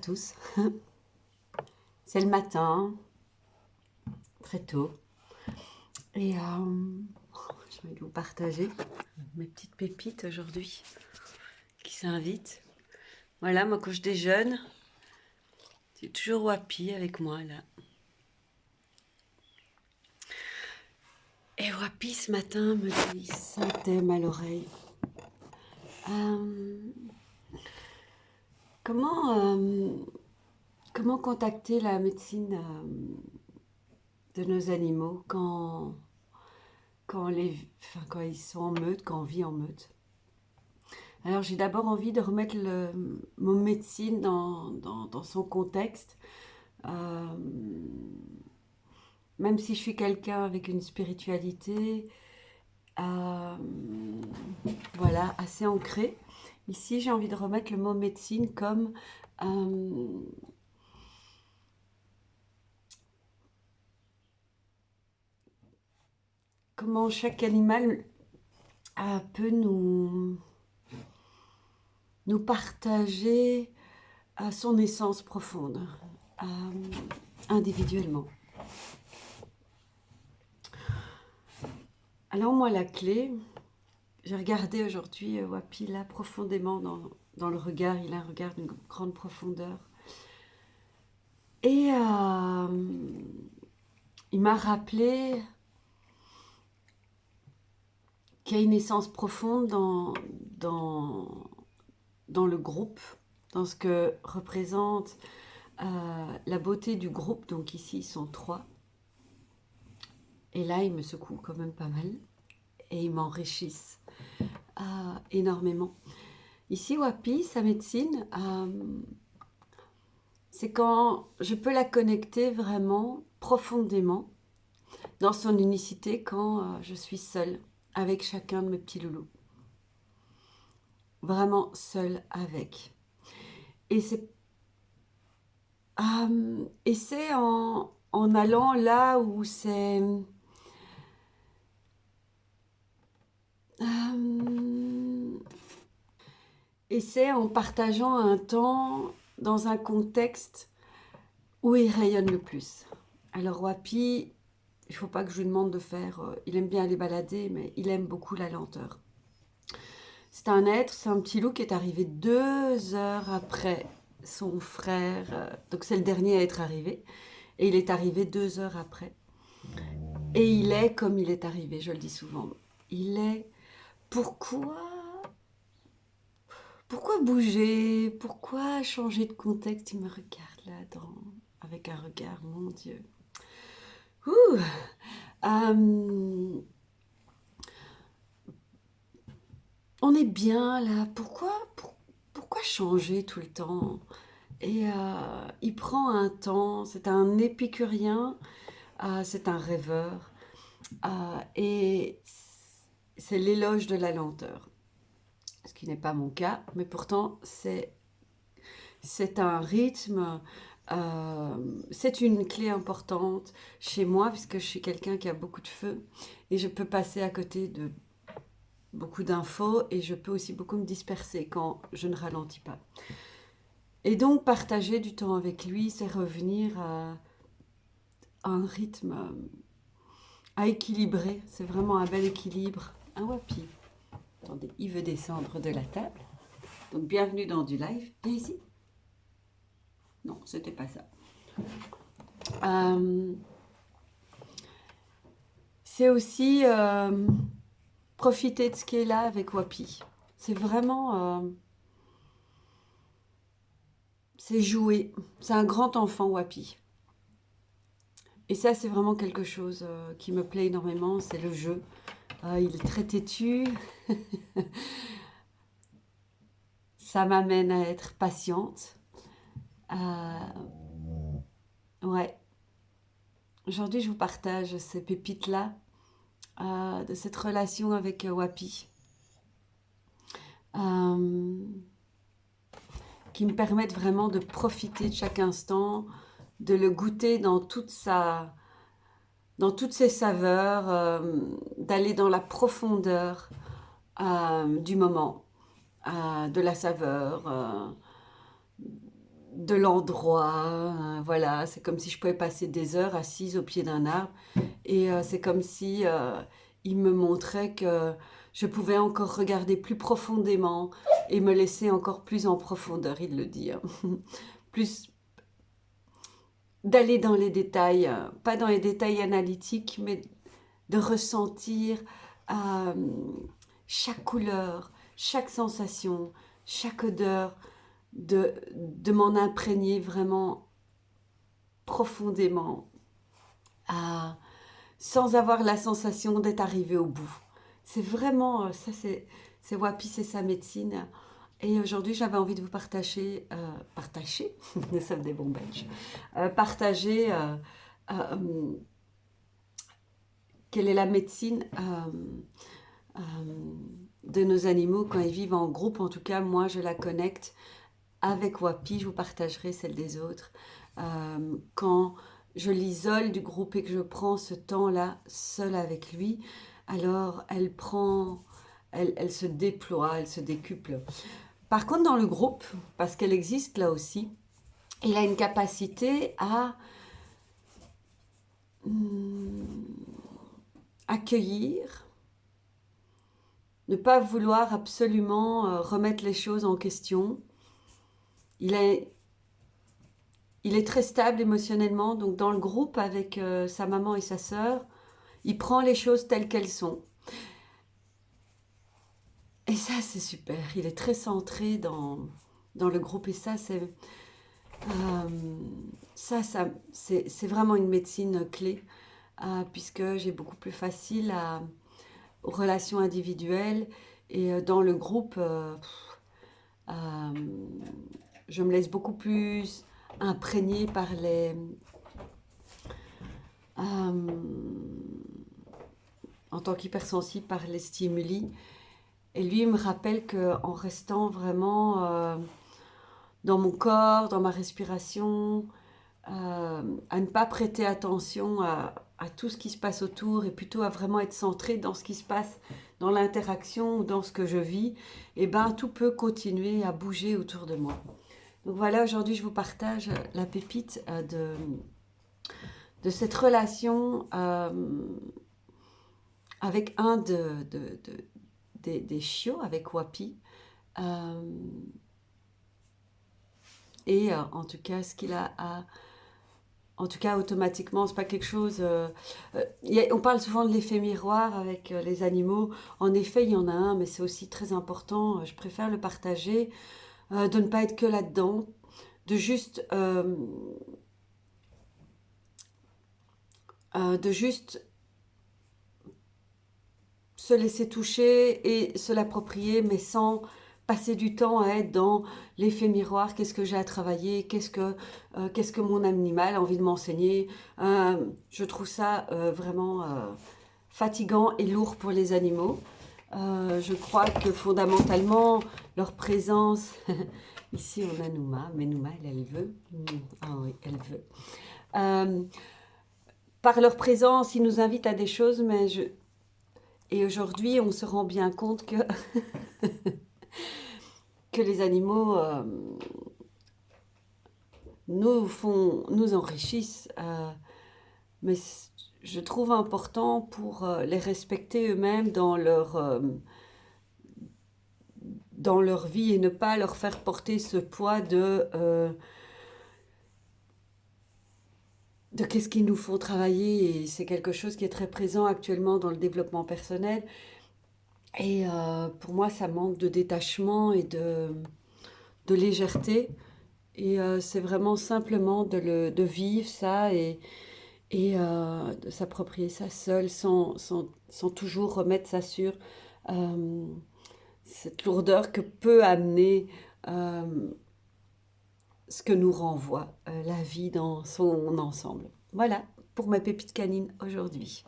tous. C'est le matin, très tôt. Et j'ai envie de vous partager mes petites pépites aujourd'hui qui s'invitent. Voilà, moi quand je déjeune, c'est toujours Wapi avec moi là. Et Wapi ce matin me dit un thème à l'oreille. Comment contacter la médecine de nos animaux quand ils sont en meute, quand on vit en meute. Alors j'ai d'abord envie de remettre le mot médecine dans son contexte. Même si je suis quelqu'un avec une spiritualité voilà, assez ancrée, ici j'ai envie de remettre le mot médecine comme comment chaque animal peut nous partager son essence profonde, individuellement. Alors moi, la clé, j'ai regardé aujourd'hui Wapi là profondément dans le regard, il a un regard d'une grande profondeur. Et il m'a rappelé qu'il y a une essence profonde dans le groupe, dans ce que représente la beauté du groupe. Donc ici, ils sont 3. Et là, ils me secouent quand même pas mal. Et ils m'enrichissent énormément. Ici, Wapi, sa médecine, c'est quand je peux la connecter vraiment profondément dans son unicité quand je suis seule avec chacun de mes petits loulous. Vraiment seule avec. Et c'est en allant là où c'est... et c'est en partageant un temps dans un contexte où il rayonne le plus. Alors Wapi, il ne faut pas que je lui demande de faire... il aime bien aller balader, mais il aime beaucoup la lenteur. C'est un être, c'est un petit loup qui est arrivé 2 heures après son frère. Donc c'est le dernier à être arrivé. Et il est arrivé 2 heures après. Et il est comme il est arrivé, je le dis souvent. Il est... Pourquoi bouger? Pourquoi changer de contexte? Il me regarde là avec un regard, mon Dieu. Ouh. On est bien là. Pourquoi changer tout le temps? Et il prend un temps. C'est un épicurien. C'est un rêveur. Et c'est l'éloge de la lenteur. Ce qui n'est pas mon cas, mais pourtant c'est un rythme, c'est une clé importante chez moi puisque je suis quelqu'un qui a beaucoup de feu et je peux passer à côté de beaucoup d'infos et je peux aussi beaucoup me disperser quand je ne ralentis pas. Et donc partager du temps avec lui, c'est revenir à un rythme à équilibrer, c'est vraiment un bel équilibre. Un Wapi. Attendez, il veut descendre de la table. Donc bienvenue dans du live. Viens ici. Non, c'était pas ça. C'est aussi profiter de ce qui est là avec Wapi. C'est vraiment... c'est jouer. C'est un grand enfant, Wapi. Et ça, c'est vraiment quelque chose qui me plaît énormément, c'est le jeu. Il est très têtu. Ça m'amène à être patiente. Ouais. Aujourd'hui, je vous partage ces pépites-là, de cette relation avec Wapi, qui me permettent vraiment de profiter de chaque instant, de le goûter dans toutes ses saveurs, d'aller dans la profondeur du moment, de la saveur, de l'endroit. Voilà, c'est comme si je pouvais passer des heures assise au pied d'un arbre. Et c'est comme si il me montrait que je pouvais encore regarder plus profondément et me laisser encore plus en profondeur, il le dit, hein. Plus d'aller dans les détails, pas dans les détails analytiques, mais de ressentir euh, chaque couleur, chaque sensation, chaque odeur, de m'en imprégner vraiment profondément, euh, sans avoir la sensation d'être arrivé au bout. C'est vraiment, ça c'est Wapi, c'est sa médecine. Et aujourd'hui, j'avais envie de vous partager, nous sommes des bons Belges, partager euh, quelle est la médecine euh, de nos animaux quand ils vivent en groupe. En tout cas, moi, je la connecte avec Wapi, je vous partagerai celle des autres. Quand je l'isole du groupe et que je prends ce temps-là seul avec lui, alors elle se déploie, elle se décuple. Par contre, dans le groupe, parce qu'elle existe là aussi, il a une capacité à accueillir, ne pas vouloir absolument remettre les choses en question. Il est, il est très stable émotionnellement, donc dans le groupe avec sa maman et sa sœur, il prend les choses telles qu'elles sont. Et ça, c'est super. Il est très centré dans le groupe. Et ça, c'est vraiment une médecine clé, puisque j'ai beaucoup plus facile aux relations individuelles. Et dans le groupe, euh, je me laisse beaucoup plus imprégner par en tant qu'hypersensible, par les stimuli. Et lui, il me rappelle qu'en restant vraiment dans mon corps, dans ma respiration, à ne pas prêter attention à tout ce qui se passe autour et plutôt à vraiment être centré dans ce qui se passe dans l'interaction ou dans ce que je vis, et ben tout peut continuer à bouger autour de moi. Donc voilà, aujourd'hui je vous partage la pépite de cette relation avec un des chiots, avec Wapi. Euh, et en tout cas, ce qu'il a en tout cas, automatiquement, c'est pas quelque chose. On parle souvent de l'effet miroir avec les animaux. En effet, il y en a un, mais c'est aussi très important. Je préfère le partager, de ne pas être que là-dedans, de juste se laisser toucher et se l'approprier, mais sans passer du temps à être dans l'effet miroir. Qu'est-ce que j'ai à travailler? Qu'est-ce que mon animal a envie de m'enseigner? Je trouve ça vraiment fatigant et lourd pour les animaux. Je crois que fondamentalement, leur présence... Ici, on a Nouma, mais Nouma, elle veut. Ah oui, elle veut. Euh, Par leur présence, ils nous invitent à des choses, et aujourd'hui, on se rend bien compte que les animaux nous enrichissent, mais je trouve important pour les respecter eux-mêmes dans leur vie et ne pas leur faire porter ce poids de qu'est-ce qu'ils nous font travailler. Et c'est quelque chose qui est très présent actuellement dans le développement personnel. Et pour moi, ça manque de détachement et de légèreté. Et c'est vraiment simplement de vivre ça et de s'approprier ça seul sans toujours remettre ça sur euh, cette lourdeur que peut amener euh, ce que nous renvoie la vie dans son ensemble. Voilà pour ma pépite canine aujourd'hui.